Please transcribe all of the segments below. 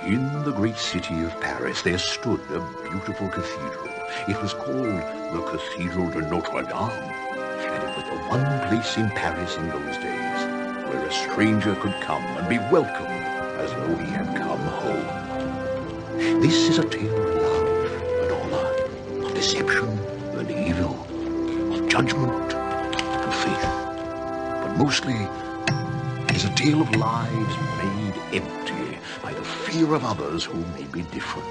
In the great city of Paris there stood a beautiful cathedral. It was called the Cathedral de Notre Dame, and it was the one place in Paris in those days where a stranger could come and be welcomed as though he had come home. This is a tale of love and honor, of deception and evil, of judgment and faith, but mostly it is a tale of lives made empty by the fear of others who may be different.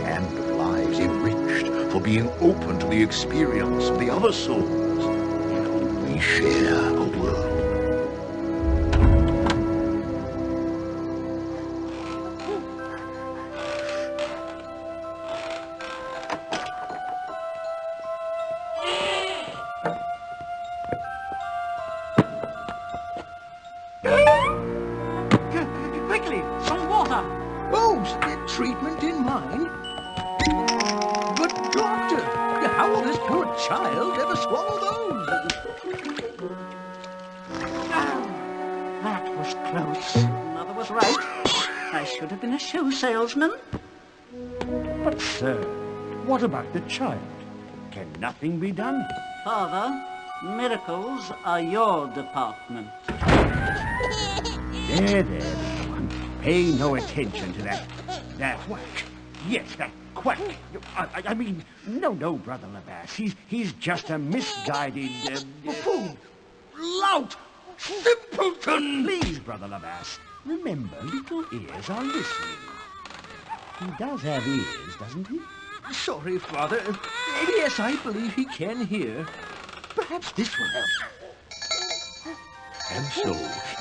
And of lives enriched for being open to the experience of the other souls in whom we share a world. Quickly, some water! Oh, spit treatment in mine? But doctor, how will this poor child ever swallow those? That was close. Mother was right. I should have been a shoe salesman. But, sir, what about the child? Can nothing be done? Father, miracles are your department. There, little one. Pay no attention to that quack. Yes, that quack. I mean, no, Brother Labasse. He's just a misguided... Fool! Lout! Simpleton! Please, Brother Labasse, remember, little ears are listening. He does have ears, doesn't he? Sorry, Father. Yes, I believe he can hear. Perhaps this will help. And so,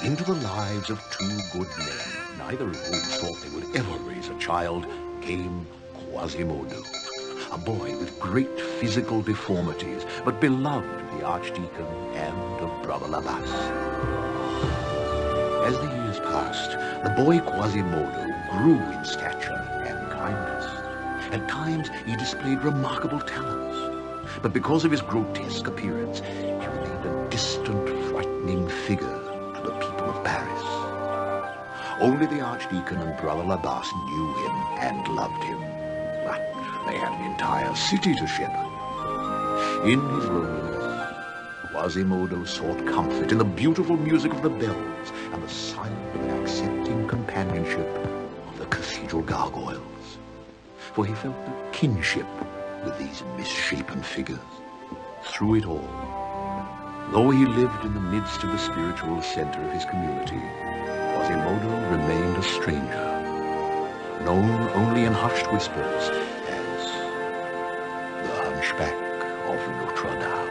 into the lives of two good men, neither of whom thought they would ever raise a child, came Quasimodo, a boy with great physical deformities, but beloved of the Archdeacon and of Brother Labasse. As the years passed, the boy Quasimodo grew in stature and kindness. At times, he displayed remarkable talents, but because of his grotesque appearance, he remained a distant, frightening figure to the people of Paris. Only the Archdeacon and Brother Labasse knew him and loved him, but they had an entire city to shepherd. In his loneliness, Quasimodo sought comfort in the beautiful music of the bells and the silent and accepting companionship of the cathedral gargoyles, for he felt a kinship with these misshapen figures. Through it all, though he lived in the midst of the spiritual center of his community, Quasimodo remained a stranger, known only in hushed whispers as the Hunchback of Notre Dame.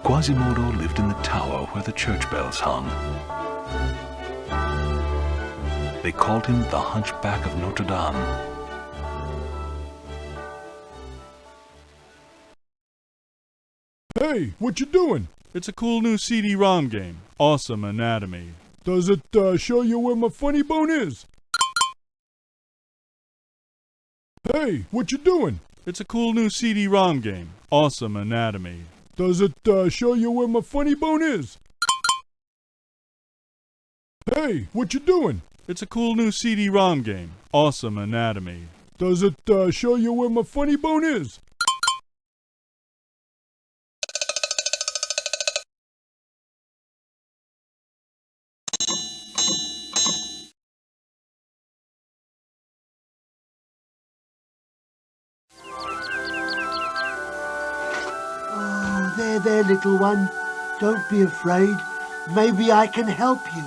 Quasimodo lived in the tower where the church bells hung. They called him the Hunchback of Notre Dame. Hey, what you doing? It's a cool new CD-ROM game. Awesome anatomy. Does it show you where my funny bone is? Hey, what you doing? It's a cool new CD-ROM game. Awesome anatomy. Does it show you where my funny bone is? Hey, what you doing? It's a cool new CD-ROM game. Awesome anatomy. Does it show you where my funny bone is? There, little one. Don't be afraid. Maybe I can help you.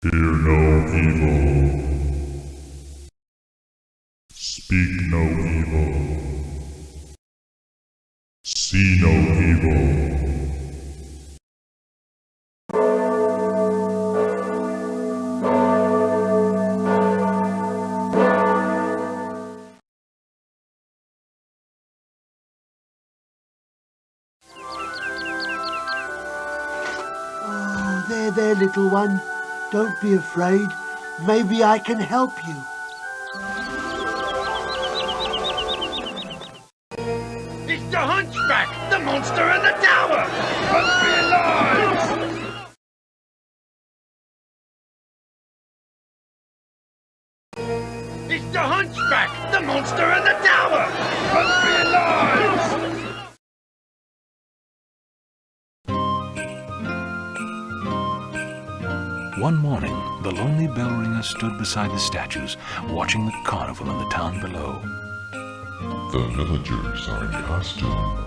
Hear no evil. Speak no evil. See no evil. Oh, there, little one. Don't be afraid. Maybe I can help you. It's the Hunchback, the monster in the tower! Run for your lives! It's the Hunchback, the monster in the tower! Run for your lives! One morning, the lonely bell ringer stood beside the statues, watching the carnival in the town below. The villagers are in costume.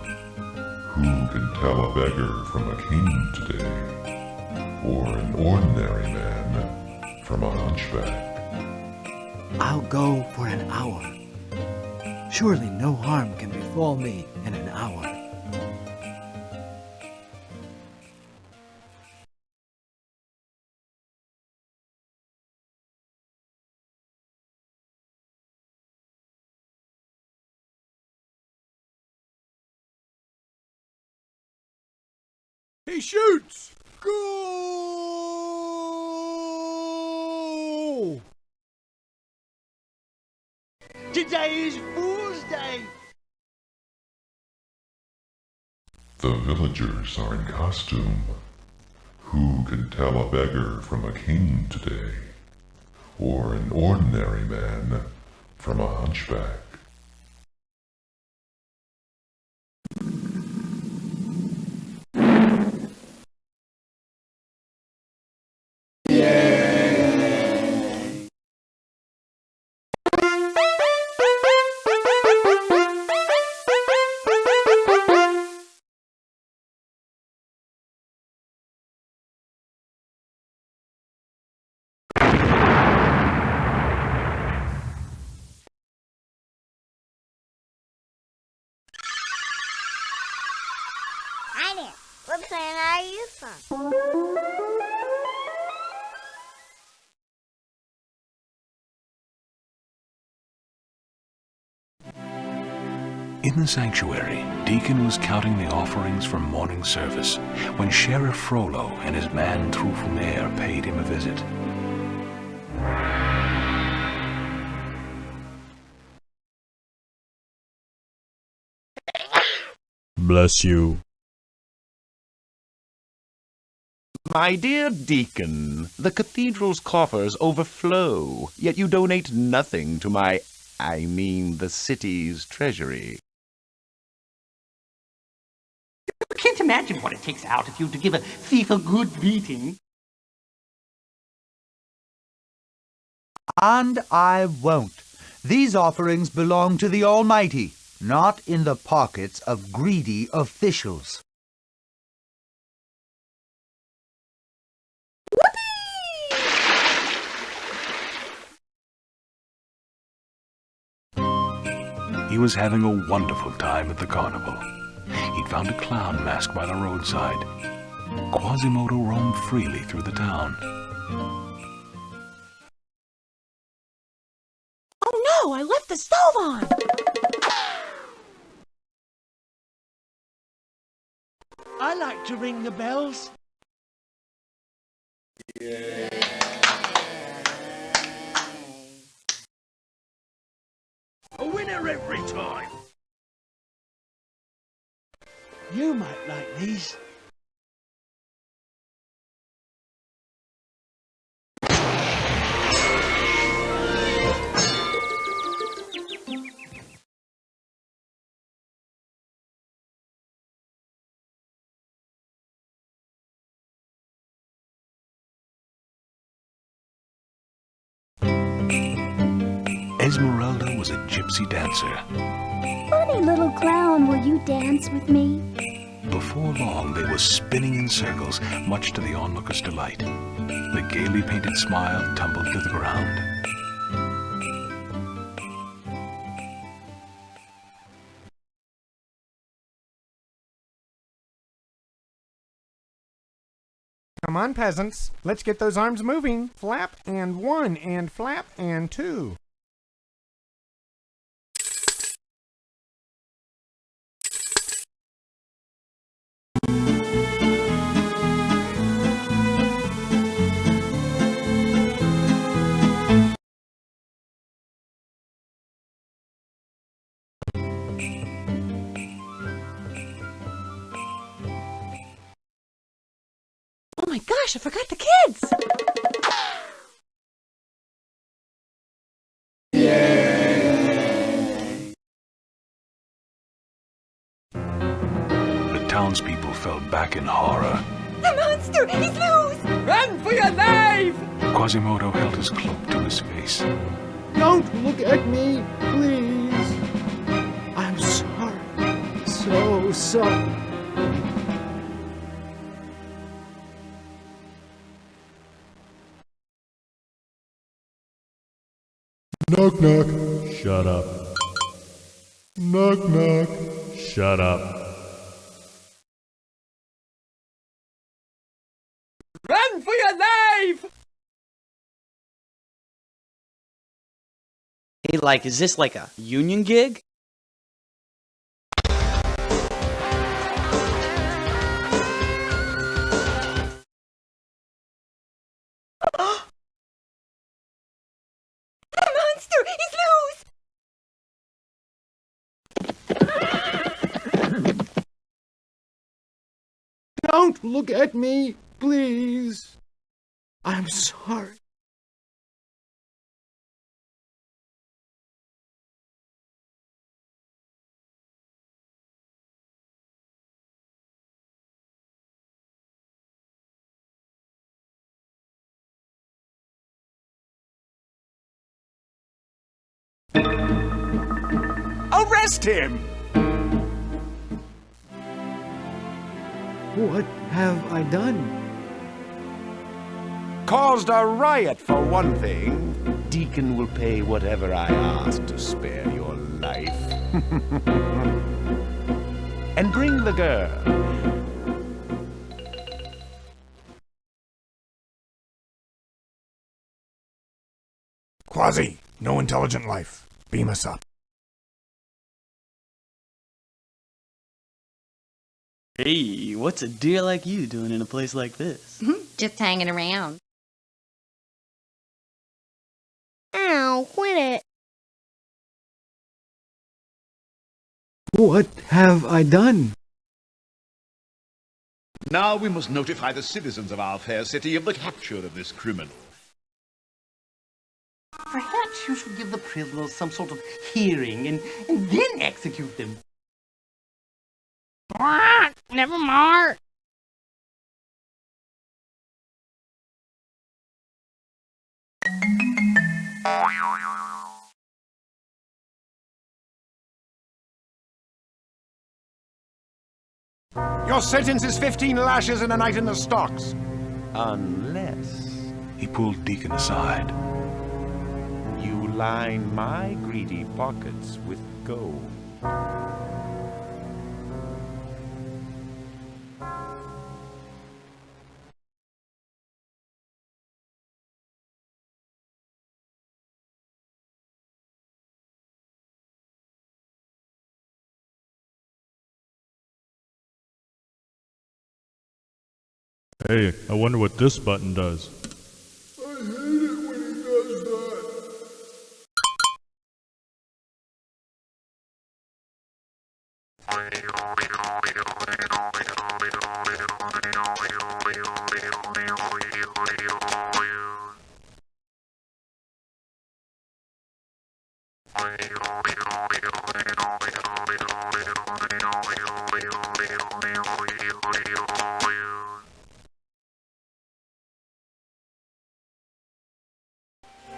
Who can tell a beggar from a king today? Or an ordinary man from a hunchback? I'll go for an hour. Surely no harm can befall me in an hour. He shoots! Goal! Today is Fool's Day. The villagers are in costume. Who can tell a beggar from a king today? Or an ordinary man from a hunchback? Hi there. What planet are you from? In the sanctuary, Deacon was counting the offerings from morning service when Sheriff Frollo and his man Trufumer paid him a visit. Bless you. My dear Deacon, the cathedral's coffers overflow, yet you donate nothing to the city's treasury. I can't imagine what it takes out of you to give a thief a good beating. And I won't. These offerings belong to the Almighty, not in the pockets of greedy officials. He was having a wonderful time at the carnival. He'd found a clown mask by the roadside. Quasimodo roamed freely through the town. Oh no, I left the stove on! I like to ring the bells. A winner every time! You might like these. Esmeralda was a gypsy dancer. Funny little clown, will you dance with me? Before long, they were spinning in circles, much to the onlookers' delight. The gaily painted smile tumbled to the ground. Come on, peasants. Let's get those arms moving. Flap and 1 and flap and 2. Oh my gosh, I forgot the kids! The townspeople fell back in horror. The monster! He's loose! Run for your life! Quasimodo held his cloak to his face. Don't look at me, please. I'm sorry. So sorry. Knock knock. Shut up. Knock knock. Shut up. Run for your life! Hey, like, is this like a union gig? The monster! He's loose! Don't look at me, please. I'm sorry. Arrest him! What have I done? Caused a riot, for one thing. Deacon will pay whatever I ask to spare your life. And bring the girl. Quasi, no intelligent life. Beam us up. Hey, what's a deer like you doing in a place like this? Just hanging around. Ow, quit it. What have I done? Now we must notify the citizens of our fair city of the capture of this criminal. Perhaps you should give the prisoners some sort of hearing and then execute them. Never mind. Your sentence is 15 lashes and a night in the stocks. Unless He pulled Deacon aside. you line my greedy pockets with gold. Hey, I wonder what this button does. I hate it when he does that.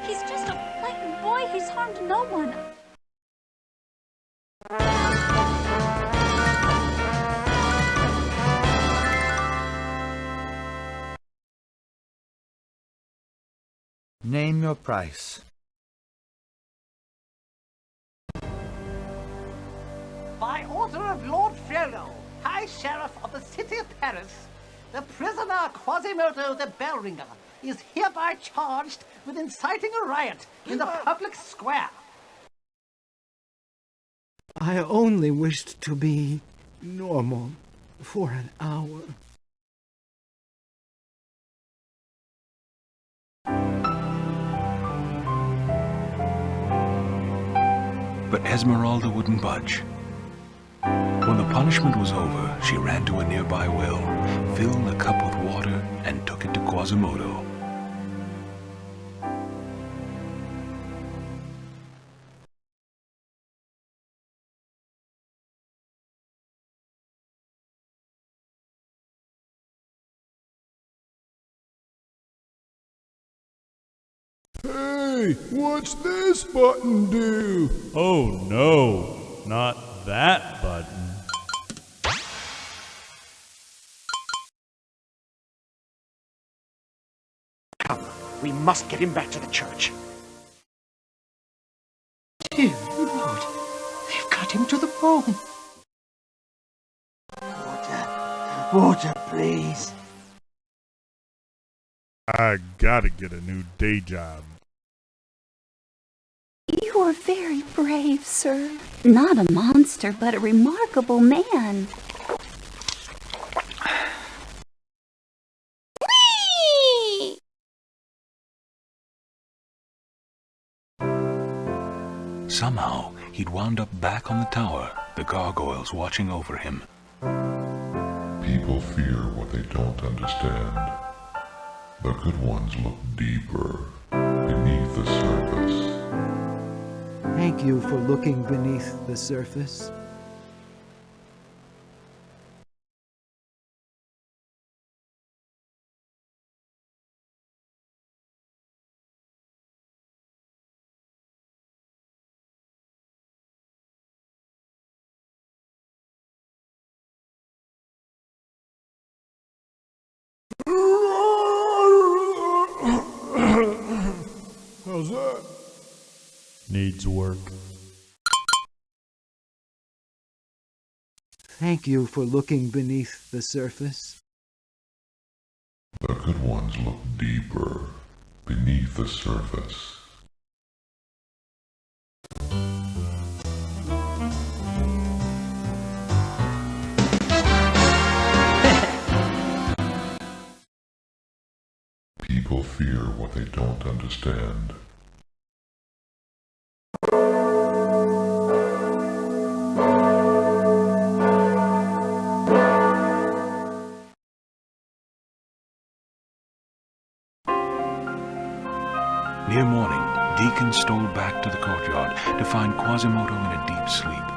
He's just a frightened boy. He's harmed no one. Name your price. By order of Lord Frollo, High Sheriff of the City of Paris, the prisoner Quasimodo the Bellringer is hereby charged with inciting a riot in the public square. I only wished to be normal for an hour. But Esmeralda wouldn't budge. When the punishment was over, she ran to a nearby well, filled a cup with water, and took it to Quasimodo. Hey, what's this button do? Oh no, not that button. Come, we must get him back to the church. Dear Lord, they've cut him to the bone. Water, please. I gotta get a new day job. You are very brave, sir. Not a monster, but a remarkable man. Whee! Somehow, he'd wound up back on the tower, the gargoyles watching over him. People fear what they don't understand. The good ones look deeper, beneath the surface. Thank you for looking beneath the surface. How's that? Needs work. Thank you for looking beneath the surface. The good ones look deeper, beneath the surface. People fear what they don't understand. Near morning, Deacon stole back to the courtyard to find Quasimodo in a deep sleep.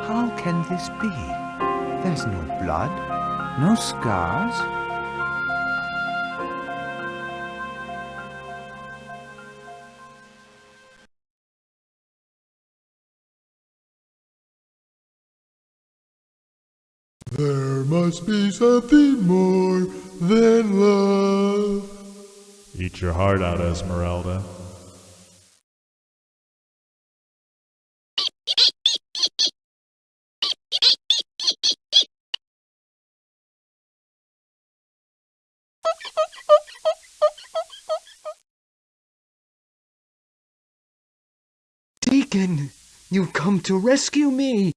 How can this be? There's no blood, no scars. There must be something more than love. Eat your heart out, Esmeralda. Deacon, you've come to rescue me.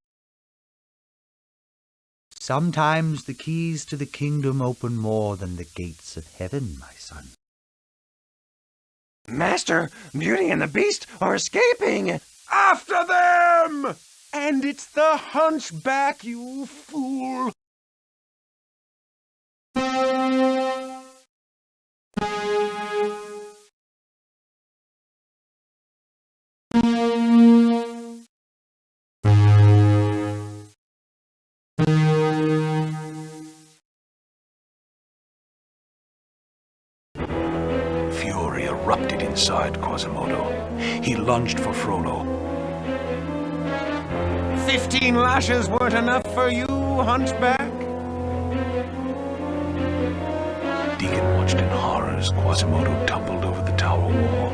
Sometimes the keys to the kingdom open more than the gates of heaven, my son. Master, Beauty and the Beast are escaping! After them! And it's the Hunchback, you fool! Fury erupted inside Quasimodo. He lunged for Frollo. 15 lashes weren't enough for you, Hunchback? Deacon watched in horror as Quasimodo tumbled over the tower. tower wall.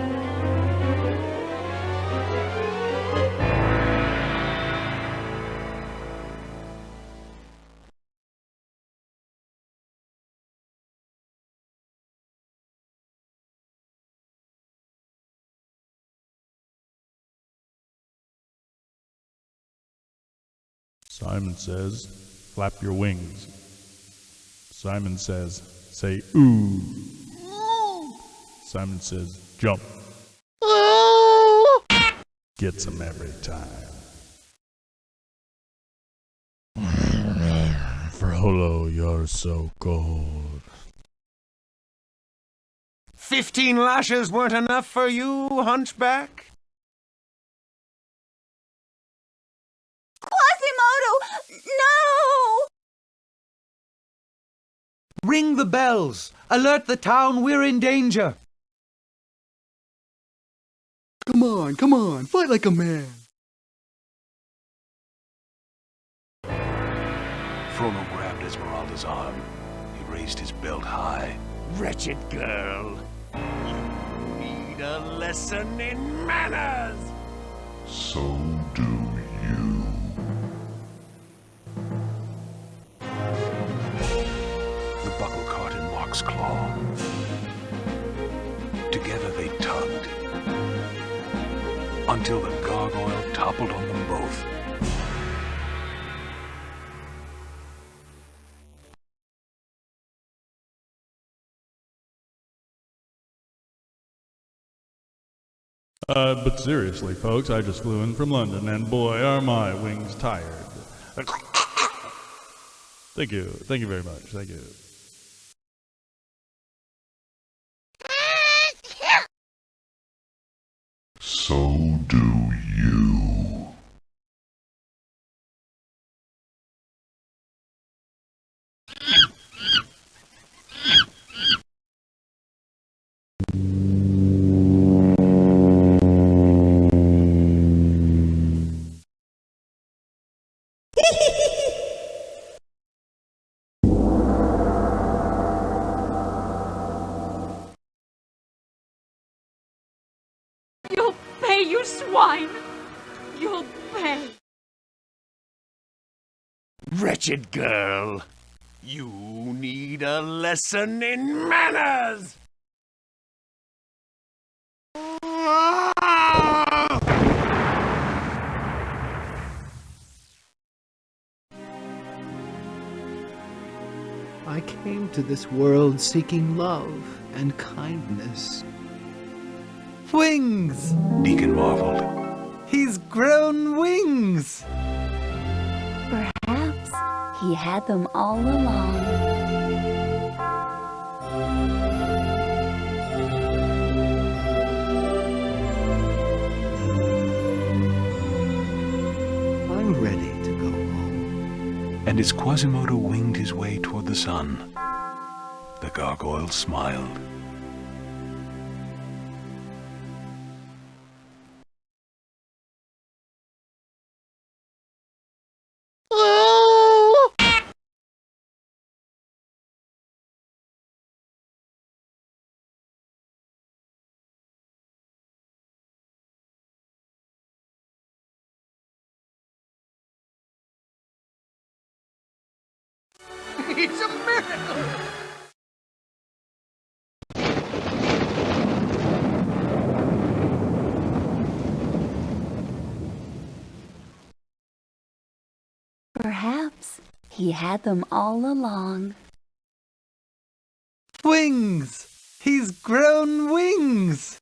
Simon says, flap your wings. Simon says, say ooh. Simon says, jump. Gets them every time. Frollo, you're so cold. 15 lashes weren't enough for you, Hunchback? Quasimodo! No! Ring the bells! Alert the town we're in danger! Come on, fight like a man. Frollo grabbed Esmeralda's arm. He raised his belt high. Wretched girl, you need a lesson in manners! So do you. The buckle caught in Mark's claw. Together they tugged, until the gargoyle toppled on them both. But seriously, folks, I just flew in from London, and boy, are my wings tired. Thank you very much, thank you. So do you. You'll pay, you swine! You'll pay! Wretched girl, you need a lesson in manners! I came to this world seeking love and kindness. Wings! Deacon marveled. He's grown wings! Perhaps he had them all along. I'm ready to go home. And as Quasimodo winged his way toward the sun, the gargoyle smiled. It's a miracle! Perhaps he had them all along. Wings! He's grown wings!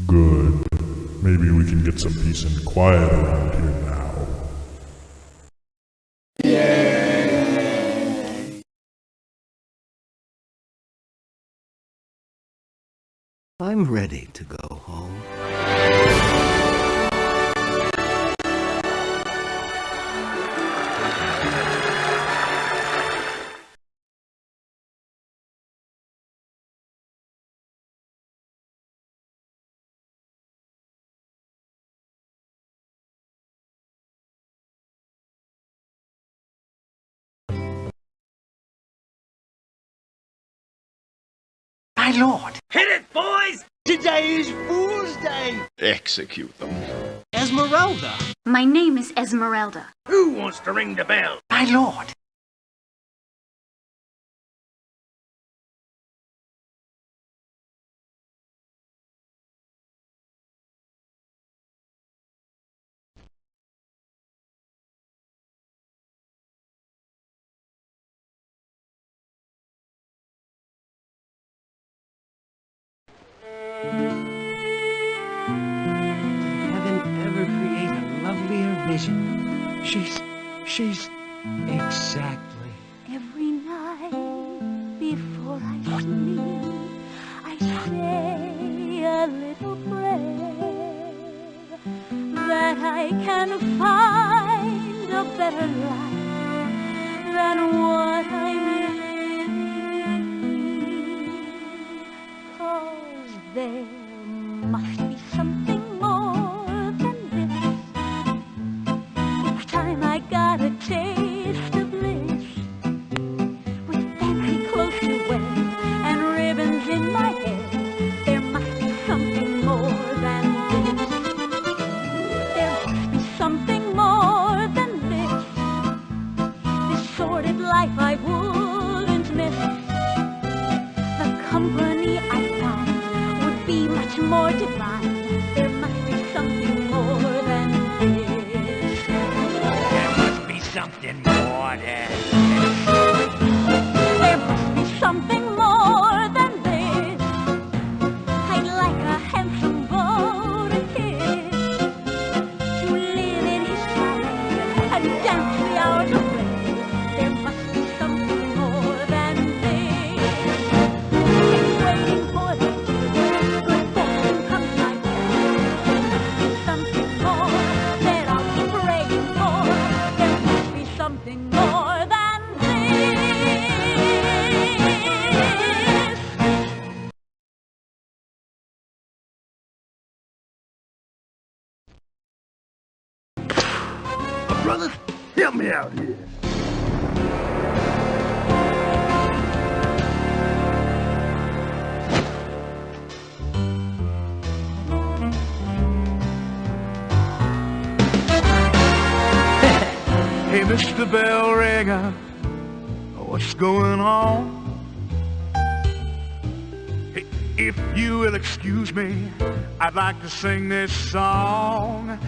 Good. Maybe we can get some peace and quiet around here now. I'm ready to go home. My lord. Hit it, boys! Today is Fool's Day! Execute them. Esmeralda. My name is Esmeralda. Who wants to ring the bell? My lord. Heaven ever create a lovelier vision? She's exactly. Every night before I sleep, I say a little prayer that I can find a better life than what I'm living. 'Cause there must be something more than this. Each time I got a taste of bliss, with fancy clothes to wear and ribbons in my hair, there must be something more than this. There must be something more than this. This sordid life I wouldn't miss. The company I find would be much more divine. There must be something more than this. There must be something more than There must be something more than this. I'd like a handsome beau to kiss, to live in his chalet and dance the hours away. There must be something more than this. Waiting for the good fortune comes my way. There must be something more that I'll be praying for. There must be something more than this. Brothers, help me out here. Hey, Mr. Bell Ringer, what's going on? Hey, if you will excuse me, I'd like to sing this song,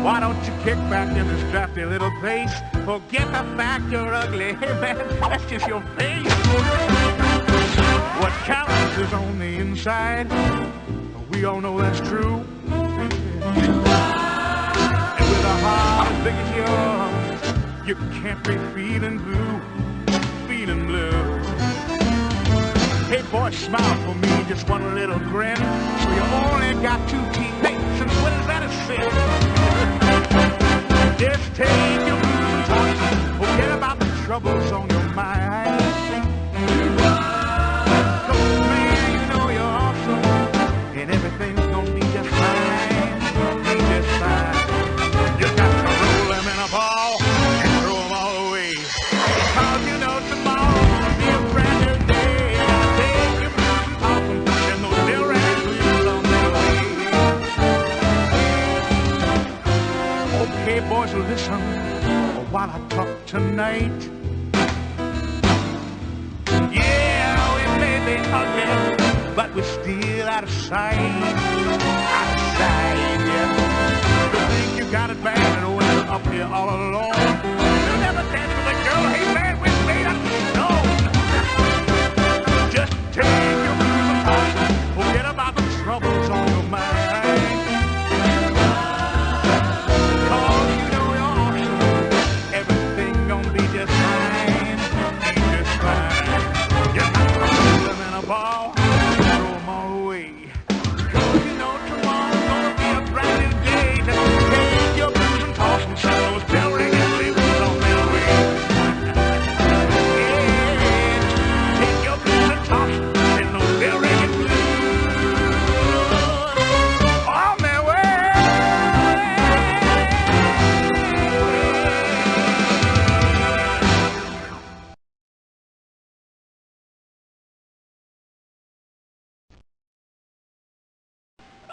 Why don't you kick back in this drafty little place? Forget the fact you're ugly, hey man, that's just your face. What counts is on the inside, we all know that's true. With a heart as big as yours, you can't be feeling blue. Hey boy, smile for me, just one little grin. You only got two teammates, and what is that a sin? Just take your blues and talk, forget about the troubles on your mind. 'Cause man, you know you're awesome, and everything's gonna be just fine, just fine. You got to roll them in a ball and throw them all away. 'Cause you know tomorrow will be a brand new day. Take your blues and toss them, and those little rags will along their way. Okay, boys, listen while I talk tonight. Yeah, we may be ugly, but we're still out of sight. Yeah. You think you got it bad, and when you're up here all alone, you'll never dance with a girl, hey man, we're made up of stone. Just take your blues and toss them, forget about the troubles on your mind. 'Cause you know you're awesome, everything gonna be just fine, just fine. You got to roll them in a ball, throw them all away. 'Cause you know tomorrow's gonna be a brand new day. Just take your blues and toss them, send those bell ringing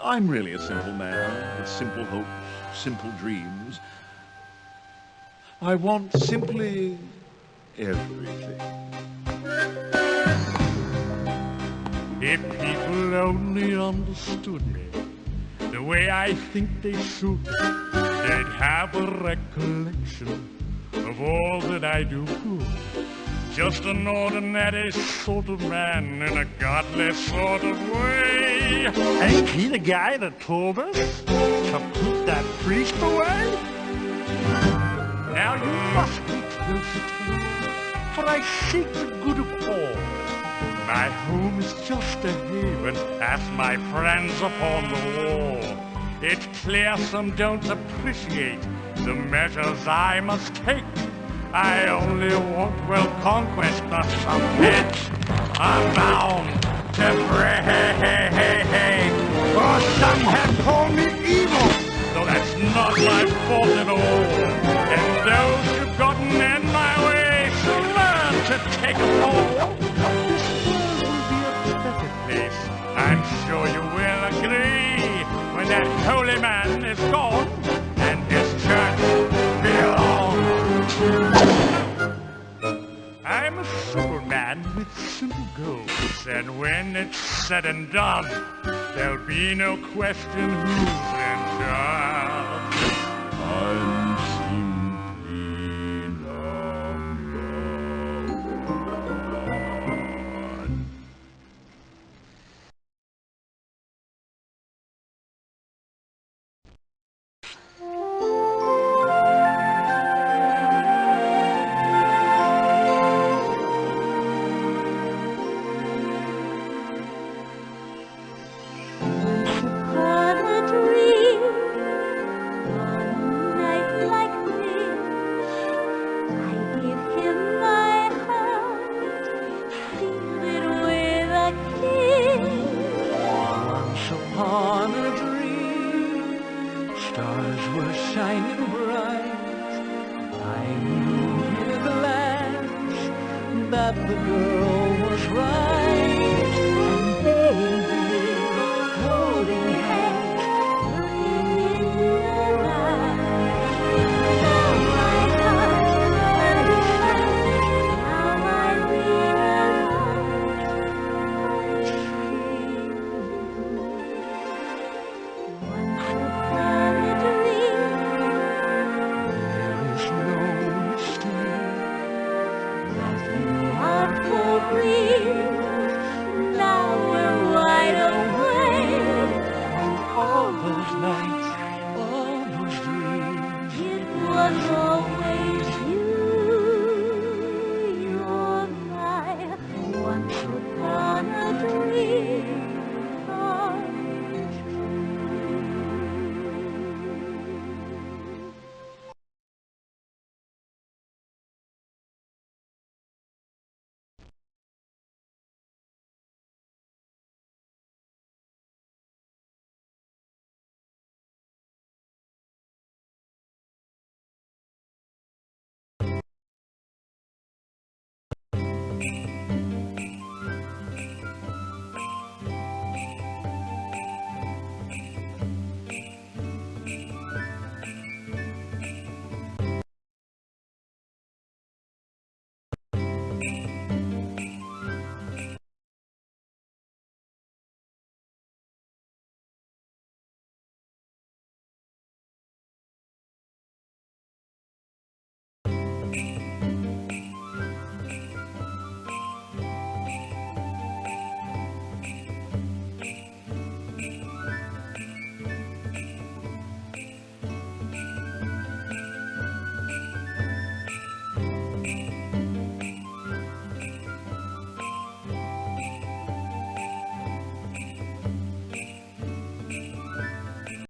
I'm really a simple man with simple hopes, simple dreams. I want simply everything. If people only understood me the way I think they should, they'd have a recollection of all that I do good. Just an ordinary sort of man in a godless sort of way. Ain't he the guy that told us to put that priest away? Now you must be close to me, for I seek the good of all. My home is just a haven, as my friends upon the wall. It's clear some don't appreciate the measures I must take. I only want world conquest, not some bitch I'm bound to break. For some have called me evil, though that's not my fault at all. And those who've gotten in my way should learn to take a fall. This world will be a better place, I'm sure you will agree, when that holy man is gone and his church belongs. I'm a simple man with simple goals, and when it's said and done, there'll be no question who's in charge. I'm simply number one. Upon a dream, stars were shining bright. I knew in a glance that the girl was right. And they were holding hands, looking in their eyes. Now my heart understands, now I realize. Now we're wide awake, and all those nights, all those dreams, it was all